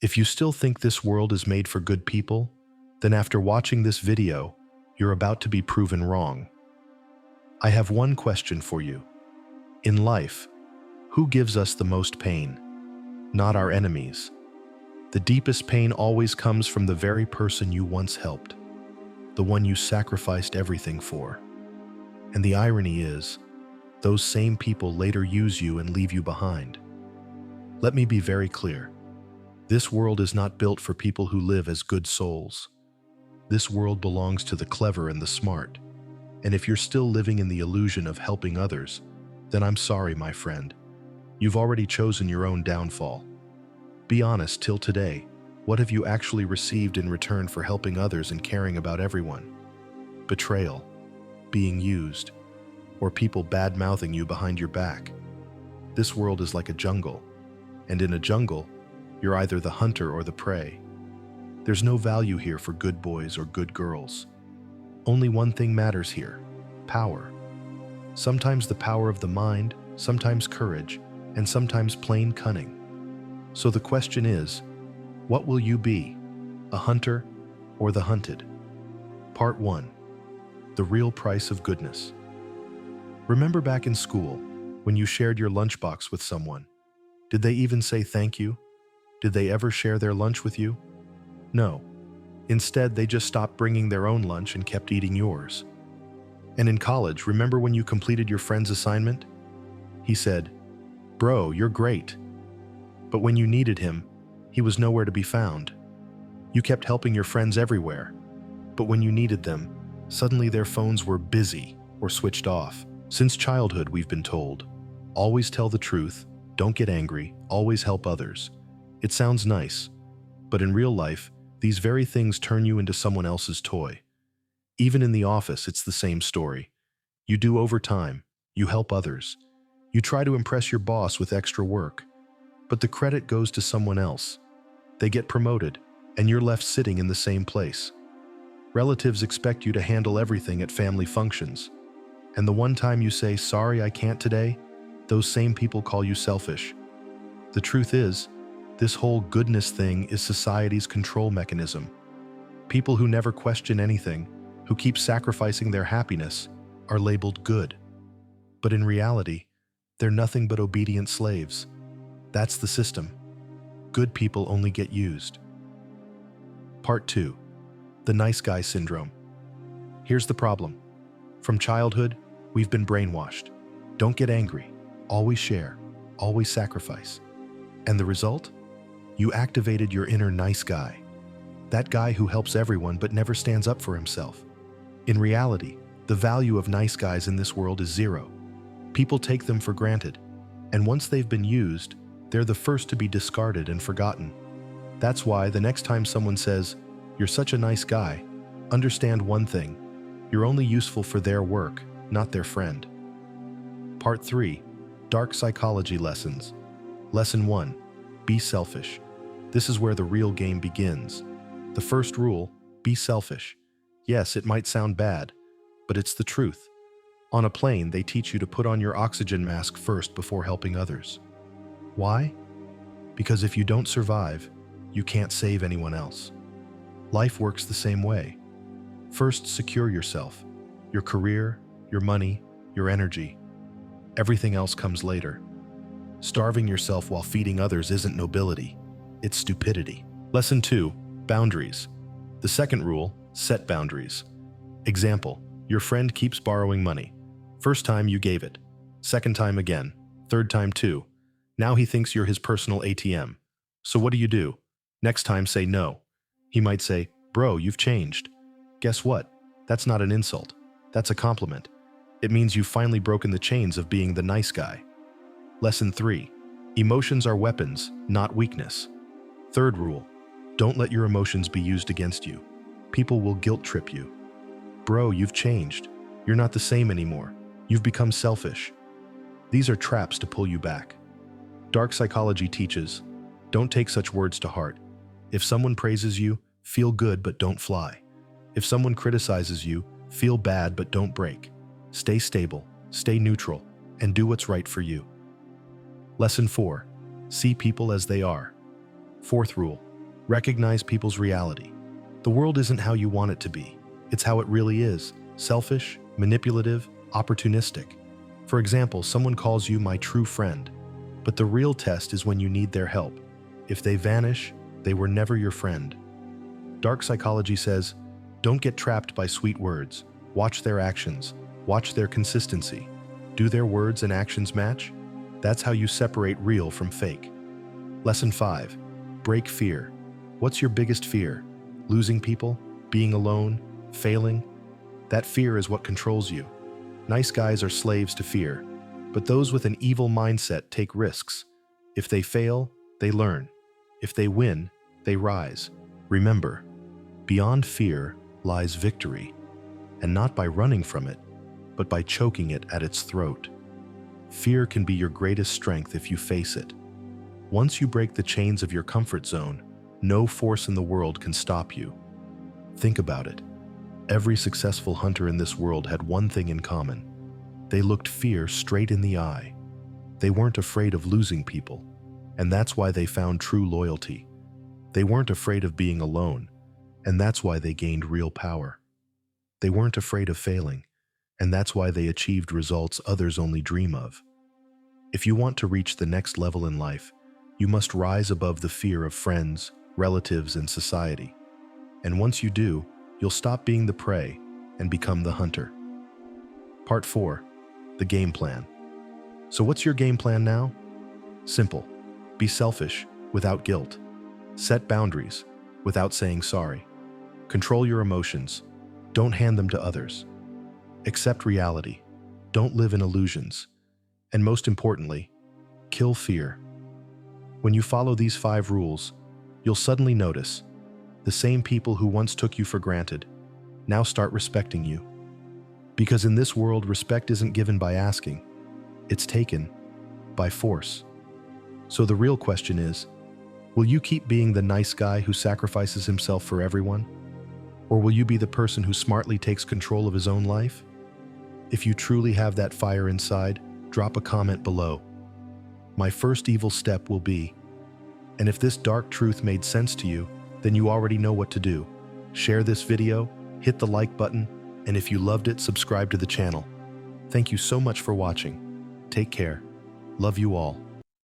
If you still think this world is made for good people, then after watching this video, you're about to be proven wrong. I have one question for you. In life, who gives us the most pain? Not our enemies. The deepest pain always comes from the very person you once helped, the one you sacrificed everything for. And the irony is, those same people later use you and leave you behind. Let me be very clear. This world is not built for people who live as good souls. This world belongs to the clever and the smart. And if you're still living in the illusion of helping others, then I'm sorry, my friend. You've already chosen your own downfall. Be honest, till today, what have you actually received in return for helping others and caring about everyone? Betrayal, being used, or people bad-mouthing you behind your back. This world is like a jungle, and in a jungle, you're either the hunter or the prey. There's no value here for good boys or good girls. Only one thing matters here: power. Sometimes the power of the mind, sometimes courage, and sometimes plain cunning. So the question is, what will you be, a hunter or the hunted? Part 1. The real price of goodness. Remember back in school, when you shared your lunchbox with someone? Did they even say thank you? Did they ever share their lunch with you? No. Instead, they just stopped bringing their own lunch and kept eating yours. And in college, remember when you completed your friend's assignment? He said, "Bro, you're great." But when you needed him, he was nowhere to be found. You kept helping your friends everywhere, but when you needed them, suddenly their phones were busy or switched off. Since childhood, we've been told, always tell the truth, don't get angry, always help others. It sounds nice, but in real life, these very things turn you into someone else's toy. Even in the office, it's the same story. You do overtime, you help others, you try to impress your boss with extra work, but the credit goes to someone else. They get promoted, and you're left sitting in the same place. Relatives expect you to handle everything at family functions, and the one time you say, "Sorry, I can't today," those same people call you selfish. The truth is, this whole goodness thing is society's control mechanism. People who never question anything, who keep sacrificing their happiness, are labeled good. But in reality, they're nothing but obedient slaves. That's the system. Good people only get used. Part 2. The nice guy syndrome. Here's the problem. From childhood, we've been brainwashed. Don't get angry. Always share. Always sacrifice. And the result? You activated your inner nice guy. That guy who helps everyone but never stands up for himself. In reality, the value of nice guys in this world is zero. People take them for granted. And once they've been used, they're the first to be discarded and forgotten. That's why the next time someone says, "You're such a nice guy," understand one thing: you're only useful for their work, not their friend. Part 3. Dark psychology lessons. Lesson 1. Be selfish. This is where the real game begins. The first rule: be selfish. Yes, it might sound bad, but it's the truth. On a plane, they teach you to put on your oxygen mask first before helping others. Why? Because if you don't survive, you can't save anyone else. Life works the same way. First, secure yourself, your career, your money, your energy. Everything else comes later. Starving yourself while feeding others isn't nobility, it's stupidity. Lesson 2. Boundaries. The second rule: set boundaries. Example: your friend keeps borrowing money. First time you gave it. Second time again. Third time too. Now he thinks you're his personal ATM. So what do? Next time say no. He might say, "Bro, you've changed." Guess what? That's not an insult. That's a compliment. It means you've finally broken the chains of being the nice guy. Lesson 3. Emotions are weapons, not weakness. Third rule: don't let your emotions be used against you. People will guilt trip you. "Bro, you've changed. You're not the same anymore. You've become selfish." These are traps to pull you back. Dark psychology teaches, don't take such words to heart. If someone praises you, feel good but don't fly. If someone criticizes you, feel bad but don't break. Stay stable, stay neutral, and do what's right for you. Lesson 4. See people as they are. Fourth rule: Recognize people's reality. The world isn't how you want it to be. It's how it really is. Selfish, manipulative, opportunistic. For example, someone calls you my true friend, but the real test is when you need their help. If they vanish, they were never your friend. Dark psychology says, don't get trapped by sweet words. Watch their actions. Watch their consistency. Do their words and actions match? That's how you separate real from fake. Lesson 5. Break fear. What's your biggest fear? Losing people? Being alone? Failing? That fear is what controls you. Nice guys are slaves to fear, but those with an evil mindset take risks. If they fail, they learn. If they win, they rise. Remember, beyond fear lies victory, and not by running from it, but by choking it at its throat. Fear can be your greatest strength if you face it. Once you break the chains of your comfort zone, no force in the world can stop you. Think about it. Every successful hunter in this world had one thing in common. They looked fear straight in the eye. They weren't afraid of losing people, and that's why they found true loyalty. They weren't afraid of being alone, and that's why they gained real power. They weren't afraid of failing, and that's why they achieved results others only dream of. If you want to reach the next level in life, you must rise above the fear of friends, relatives, and society. And once you do, you'll stop being the prey and become the hunter. Part 4. The game plan. So what's your game plan now? Simple. Be selfish without guilt. Set boundaries without saying sorry. Control your emotions. Don't hand them to others. Accept reality. Don't live in illusions. And most importantly, kill fear. When you follow these 5 rules, you'll suddenly notice the same people who once took you for granted now start respecting you. Because in this world, respect isn't given by asking, it's taken by force. So the real question is, will you keep being the nice guy who sacrifices himself for everyone? Or will you be the person who smartly takes control of his own life? If you truly have that fire inside, drop a comment below. My first evil step will be, and if this dark truth made sense to you, then you already know what to do. Share this video, hit the like button, and if you loved it, subscribe to the channel. Thank you so much for watching. Take care. Love you all.